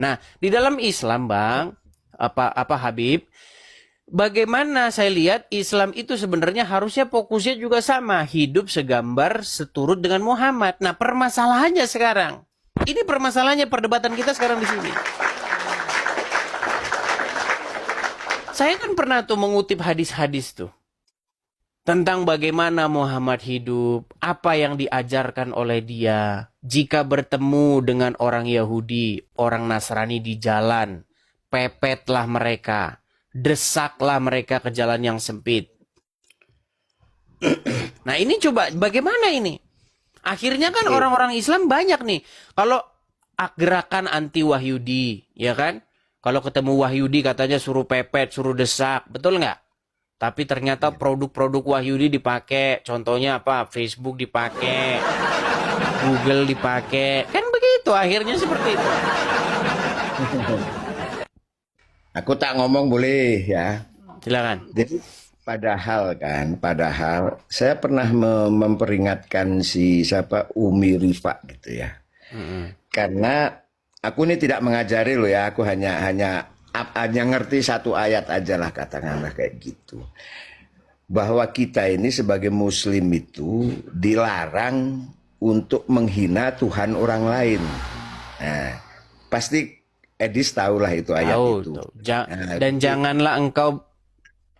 Nah, di dalam Islam, Bang, apa Habib, bagaimana saya lihat Islam itu sebenarnya harusnya fokusnya juga sama, hidup segambar seturut dengan Muhammad. Nah, permasalahannya sekarang, ini permasalahannya perdebatan kita sekarang di sini. Saya kan pernah tuh mengutip hadis-hadis tuh tentang bagaimana Muhammad hidup, apa yang diajarkan oleh dia. Jika bertemu dengan orang Yahudi, orang Nasrani di jalan, pepetlah mereka, desaklah mereka ke jalan yang sempit. Nah ini coba bagaimana ini? Akhirnya kan orang-orang Islam banyak nih. Kalau gerakan anti Wahyudi, ya kan? Kalau ketemu Wahyudi katanya suruh pepet, suruh desak, betul nggak? Tapi ternyata produk-produk Wahyudi dipakai, contohnya apa? Facebook dipakai, Google dipakai, kan begitu. Akhirnya seperti itu. Aku tak ngomong boleh ya. Silakan. Jadi padahal saya pernah memperingatkan si siapa Umi Rifa gitu ya. Karena aku ini tidak mengajari loh ya, aku hanya ngerti satu ayat aja lah katakanlah kayak gitu. Bahwa kita ini sebagai muslim itu dilarang untuk menghina Tuhan orang lain. Nah, pasti Edis tahulah itu ayat Tahu, itu. tahu. Nah, Dan janganlah engkau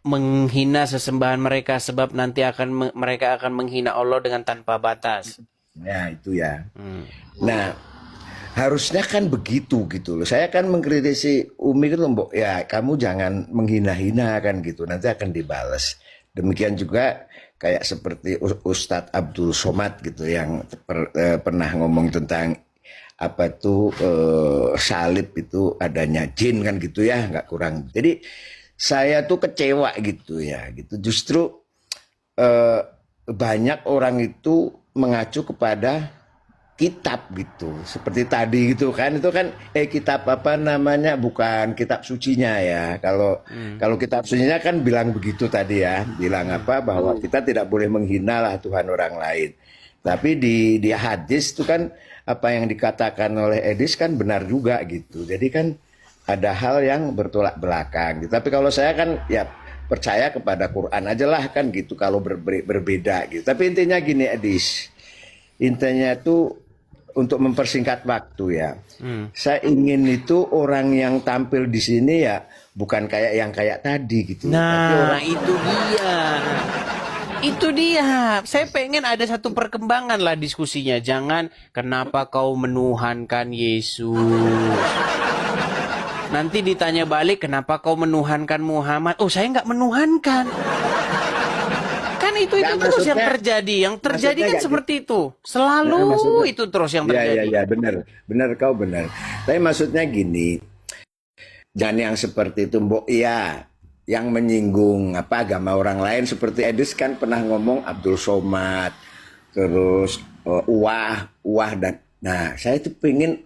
menghina sesembahan mereka sebab nanti mereka akan menghina Allah dengan tanpa batas. ya itu ya. Nah, harusnya kan begitu gitu loh. Saya kan mengkritisi Umi kan loh, ya kamu jangan menghina-hina kan gitu. Nanti akan dibalas. Demikian juga kayak seperti Ustadz Abdul Somad gitu yang pernah ngomong tentang apa tuh salib itu adanya jin kan gitu ya, nggak kurang. Jadi saya tuh kecewa gitu ya, gitu. Justru banyak orang itu mengacu kepada kitab gitu, seperti tadi gitu kan, itu kan kitab apa namanya, bukan kitab sucinya ya. Kalau kitab sucinya kan bilang begitu tadi ya, bilang apa bahwa kita tidak boleh menghina lah Tuhan orang lain. Tapi di hadis itu kan apa yang dikatakan oleh Edis kan benar juga gitu. Jadi kan ada hal yang bertolak belakang gitu. Tapi kalau saya kan ya percaya kepada Quran aja lah kan gitu kalau berbeda gitu. Tapi intinya gini Edis, intinya itu untuk mempersingkat waktu ya. Saya ingin itu orang yang tampil di sini ya bukan kayak yang kayak tadi gitu. Tapi Nah, orang itu dia. Itu dia. Saya pengen ada satu perkembangan lah diskusinya. Jangan kenapa kau menuhankan Yesus. Nanti ditanya balik kenapa kau menuhankan Muhammad. Oh, saya nggak menuhankan. Kan itu nggak terus yang maksudnya, terjadi. Yang terjadi maksudnya kan nggak seperti itu. Nah, Selalu maksudnya, itu terus yang ya ya terjadi. ya benar, benar kau benar. Tapi maksudnya gini, jangan yang seperti itu, Mbok. Iya, yang menyinggung apa agama orang lain seperti Edis kan pernah ngomong Abdul Somad, terus Uwah dan, nah saya itu pengen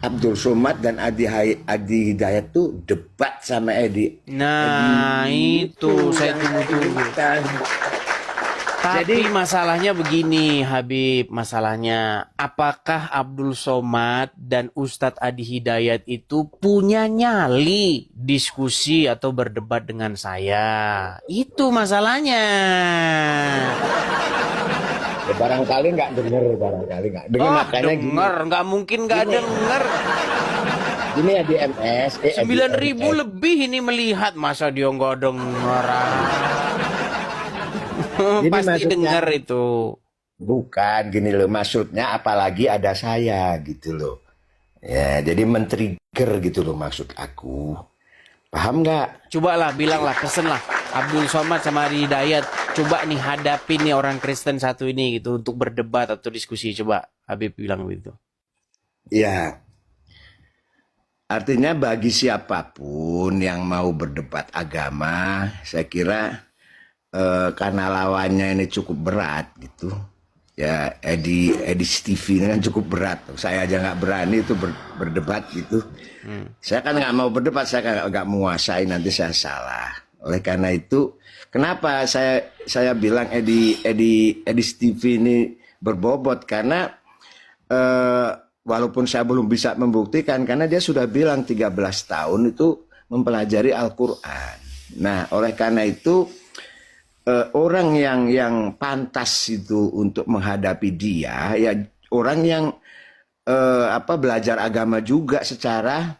Abdul Somad dan Adi Hidayat tuh debat sama Nah, itu saya yang tunggu-tunggu. kan. Tapi Jadi masalahnya begini, Habib. Masalahnya, apakah Abdul Somad dan Ustadz Adi Hidayat itu punya nyali diskusi atau berdebat dengan saya? Itu masalahnya. ya barangkali nggak dengar, makanya gini. Denger, nggak mungkin nggak Gini, denger. gini ya di MS, 9.000 lebih ini melihat, masa dia nggak denger? Gini Pasti maksudnya, denger itu. bukan gini loh, maksudnya apalagi ada saya gitu loh. Ya, jadi men-trigger gitu loh maksud aku. Paham nggak? Cobalah, bilanglah, pesenlah Abdul Somad sama Adi Hidayat. Coba nih hadapin nih orang Kristen satu ini gitu untuk berdebat atau diskusi. Coba Habib bilang begitu. Ya, artinya bagi siapapun yang mau berdebat agama, saya kira karena lawannya ini cukup berat gitu. Ya, Edi Stevie ini kan cukup berat. Saya aja nggak berani itu berdebat gitu. Saya kan nggak mau berdebat, saya nggak menguasai, nanti saya salah. Oleh karena itu, kenapa saya bilang Edi Stevie ini berbobot, karena walaupun saya belum bisa membuktikan karena dia sudah bilang 13 tahun itu mempelajari Al-Qur'an. Nah, oleh karena itu orang yang pantas itu untuk menghadapi dia ya orang yang belajar agama juga secara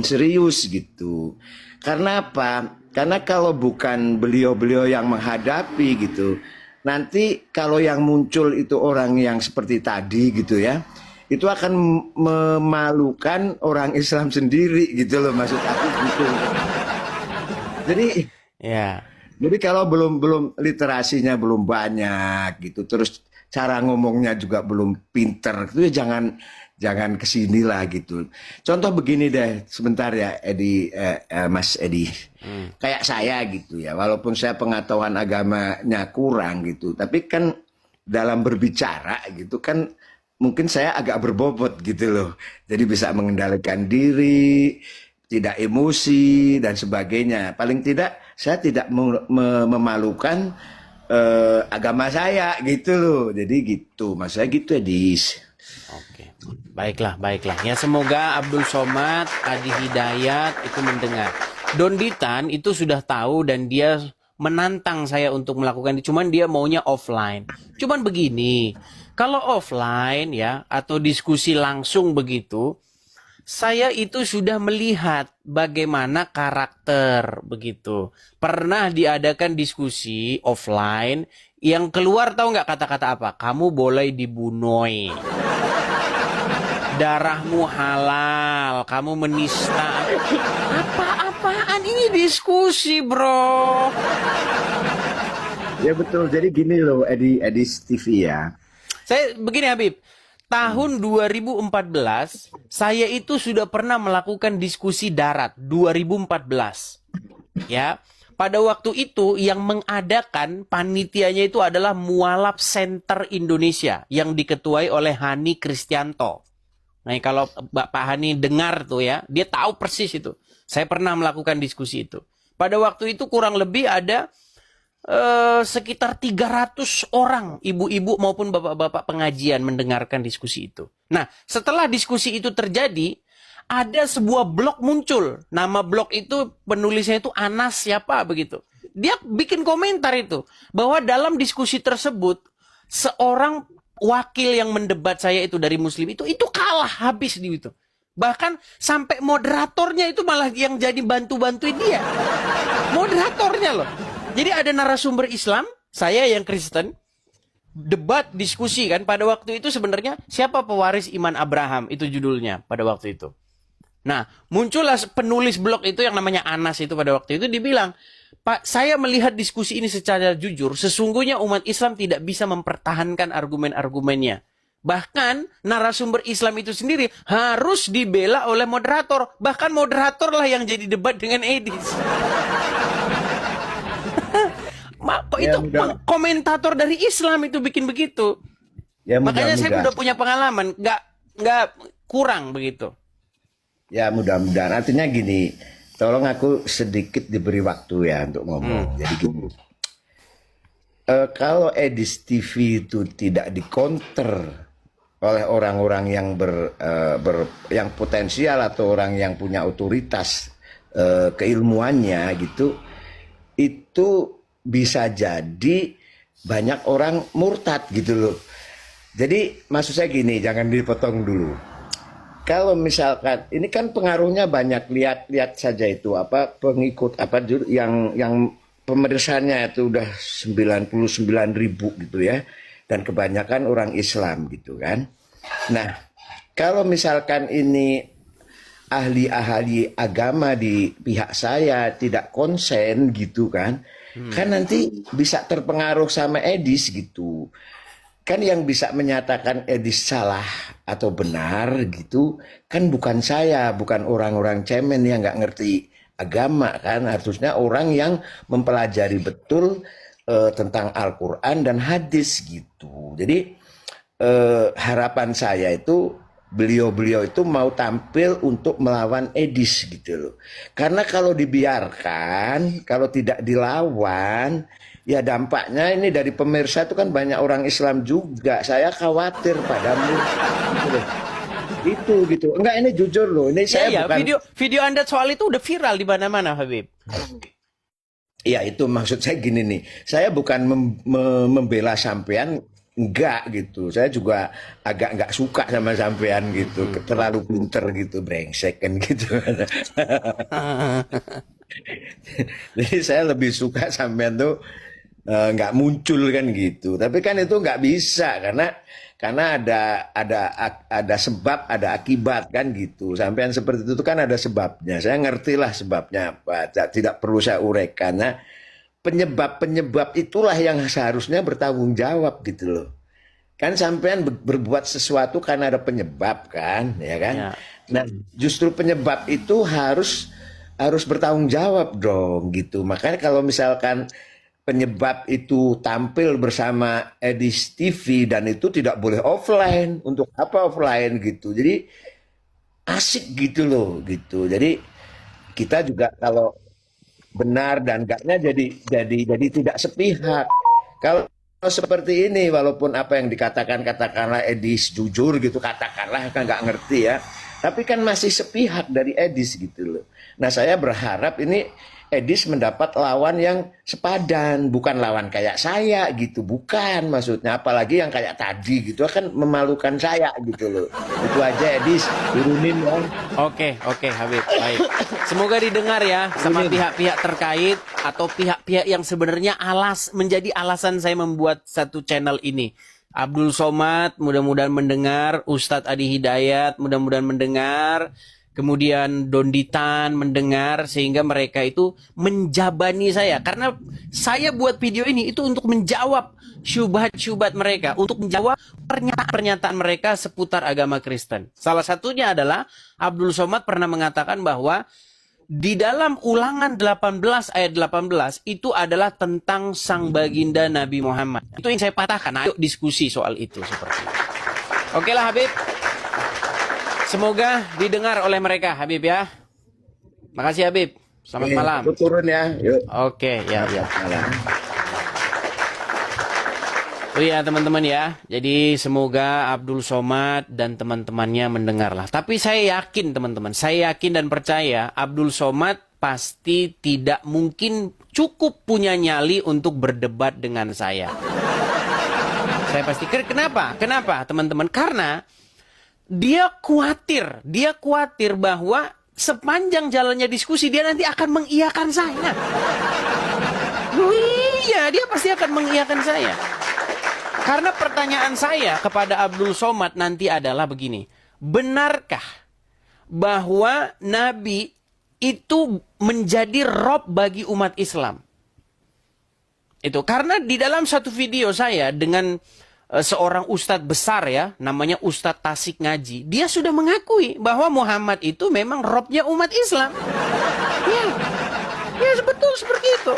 serius gitu. Karena apa? Karena kalau bukan beliau-beliau yang menghadapi gitu, nanti kalau yang muncul itu orang yang seperti tadi gitu ya, itu akan memalukan orang Islam sendiri gitu loh maksud aku gitu. Jadi Ya. jadi kalau belum literasinya belum banyak gitu, terus cara ngomongnya juga belum pinter, itu ya jangan kesini lah gitu. Contoh begini deh, sebentar ya Mas Edi, kayak saya gitu ya, walaupun saya pengetahuan agamanya kurang gitu, tapi kan dalam berbicara gitu kan mungkin saya agak berbobot gitu loh, jadi bisa mengendalikan diri, tidak emosi dan sebagainya. Paling tidak saya tidak memalukan agama saya gitu loh. Jadi gitu, mas saya gitu Edis. Oke. Baiklah, baiklah. Ya semoga Abdul Somad, Adi Hidayat itu mendengar. Don Ditan itu sudah tahu dan dia menantang saya untuk melakukan itu. Cuman dia maunya offline. Cuman begini, kalau offline ya atau diskusi langsung begitu, saya itu sudah melihat bagaimana karakter begitu. Pernah diadakan diskusi offline yang keluar tahu nggak kata-kata apa? Kamu boleh dibunuh. Darahmu halal, kamu menista. Apa-apaan ini diskusi, bro? Ya betul. Jadi gini loh Edis TV ya. Saya begini Habib, tahun 2014 saya itu sudah pernah melakukan diskusi darat 2014. Ya. Pada waktu itu yang mengadakan panitianya itu adalah Mualaf Center Indonesia yang diketuai oleh Hani Kristianto. Nah, kalau Pak Hani dengar tuh ya, dia tahu persis itu. Saya pernah melakukan diskusi itu. Pada waktu itu kurang lebih ada sekitar 300 orang ibu-ibu maupun bapak-bapak pengajian mendengarkan diskusi itu. Nah, setelah diskusi itu terjadi, ada sebuah blog muncul. Nama blog itu penulisnya itu Anas siapa begitu. Dia bikin komentar itu bahwa dalam diskusi tersebut seorang wakil yang mendebat saya itu dari Muslim itu kalah habis di itu. Bahkan sampai moderatornya itu malah yang jadi bantu-bantuin dia. Moderatornya loh. Jadi ada narasumber Islam, saya yang Kristen, debat diskusi kan pada waktu itu sebenarnya siapa pewaris iman Abraham itu judulnya pada waktu itu. Nah, muncullah penulis blog itu yang namanya Anas itu pada waktu itu dibilang, Pak, saya melihat diskusi ini secara jujur, sesungguhnya umat Islam tidak bisa mempertahankan argumen-argumennya. Bahkan narasumber Islam itu sendiri harus dibela oleh moderator. Bahkan moderator lah yang jadi debat dengan Edis. Kok Ya, itu komentator dari Islam itu bikin begitu. Ya, Makanya saya mudah-mudahan. udah punya pengalaman, nggak kurang begitu. Ya mudah-mudahan. Artinya gini, tolong aku sedikit diberi waktu ya untuk ngomong. Jadi gini, kalau Edis TV itu tidak dikonter oleh orang-orang yang yang potensial atau orang yang punya otoritas keilmuannya gitu, itu bisa jadi banyak orang murtad gitu loh. Jadi maksud saya gini, jangan dipotong dulu. Kalau misalkan ini kan pengaruhnya banyak, lihat saja itu apa pengikut apa yang pemeriksanya itu udah 99.000 gitu ya, dan kebanyakan orang Islam gitu kan. Nah, kalau misalkan ini ahli-ahli agama di pihak saya tidak konsen gitu kan, kan nanti bisa terpengaruh sama Edis gitu. Kan yang bisa menyatakan Edis salah atau benar gitu kan bukan saya, bukan orang-orang cemen yang nggak ngerti agama kan, harusnya orang yang mempelajari betul tentang Al-Quran dan hadis gitu. Jadi harapan saya itu beliau-beliau itu mau tampil untuk melawan Edis gitu loh. Karena kalau dibiarkan, kalau tidak dilawan, ya dampaknya ini dari pemirsa itu kan banyak orang Islam juga. Saya khawatir padamu. Gitu loh. Itu gitu. Enggak, ini jujur loh. Ini saya Ya, bukan. video Anda soal itu udah viral di mana-mana, Habib. Ya itu maksud saya gini nih. Saya bukan membela sampean, enggak gitu. Saya juga agak enggak suka sama sampean gitu. Terlalu pinter gitu, brengsek kan gitu. Jadi saya lebih suka sampean tuh nggak muncul kan gitu. Tapi kan itu nggak bisa karena ada sebab, ada akibat kan gitu. Sampean seperti itu kan ada sebabnya. Saya ngerti lah sebabnya apa. Tidak perlu saya uraikan. Nah, penyebab itulah yang seharusnya bertanggung jawab gitu loh. Kan sampean berbuat sesuatu karena ada penyebab kan, ya kan? Ya. Nah, justru penyebab itu harus bertanggung jawab dong gitu. Makanya kalau misalkan penyebab itu tampil bersama Edis TV dan itu tidak boleh offline. Untuk apa offline gitu? Jadi asik gitu loh gitu. Jadi kita juga kalau benar dan enggaknya jadi tidak sepihak. Kalau seperti ini, walaupun apa yang katakanlah Edis jujur gitu, katakanlah kan nggak ngerti ya, tapi kan masih sepihak dari Edis gitu loh. Nah saya berharap ini Edis mendapat lawan yang sepadan, bukan lawan kayak saya gitu, bukan maksudnya, apalagi yang kayak tadi gitu kan memalukan saya gitu loh. Itu aja Edis, turunin ya. Oke, Habib. Baik. Semoga didengar ya sama pihak-pihak terkait atau pihak-pihak yang sebenarnya menjadi alasan saya membuat satu channel ini. Abdul Somad mudah-mudahan mendengar, Ustadz Adi Hidayat mudah-mudahan mendengar, kemudian Donditan mendengar, sehingga mereka itu menjabani saya. Karena saya buat video ini itu untuk menjawab syubhat-syubhat mereka, untuk menjawab pernyataan mereka seputar agama Kristen. Salah satunya adalah Abdul Somad pernah mengatakan bahwa di dalam Ulangan 18 ayat 18 itu adalah tentang sang baginda Nabi Muhammad. Itu yang saya patahkan. Ayo diskusi soal itu seperti itu. Oke lah Habib. Semoga didengar oleh mereka, Habib ya. Makasih Habib. Selamat malam. Aku turun ya. Yuk. Oke, ya. Malam. Oh iya teman-teman ya. Jadi semoga Abdul Somad dan teman-temannya mendengarlah. Tapi saya yakin teman-teman, saya yakin dan percaya Abdul Somad pasti tidak mungkin cukup punya nyali untuk berdebat dengan saya. Saya pasti. Kenapa? Kenapa teman-teman? Karena dia khawatir bahwa sepanjang jalannya diskusi dia nanti akan mengiyakan saya. Oh iya, dia pasti akan mengiyakan saya. Karena pertanyaan saya kepada Abdul Somad nanti adalah begini. Benarkah bahwa Nabi itu menjadi Rob bagi umat Islam? Itu karena di dalam satu video saya dengan seorang ustadz besar ya, namanya Ustadz Tasik Ngaji, dia sudah mengakui bahwa Muhammad itu memang Robnya umat Islam. Ya, betul seperti itu.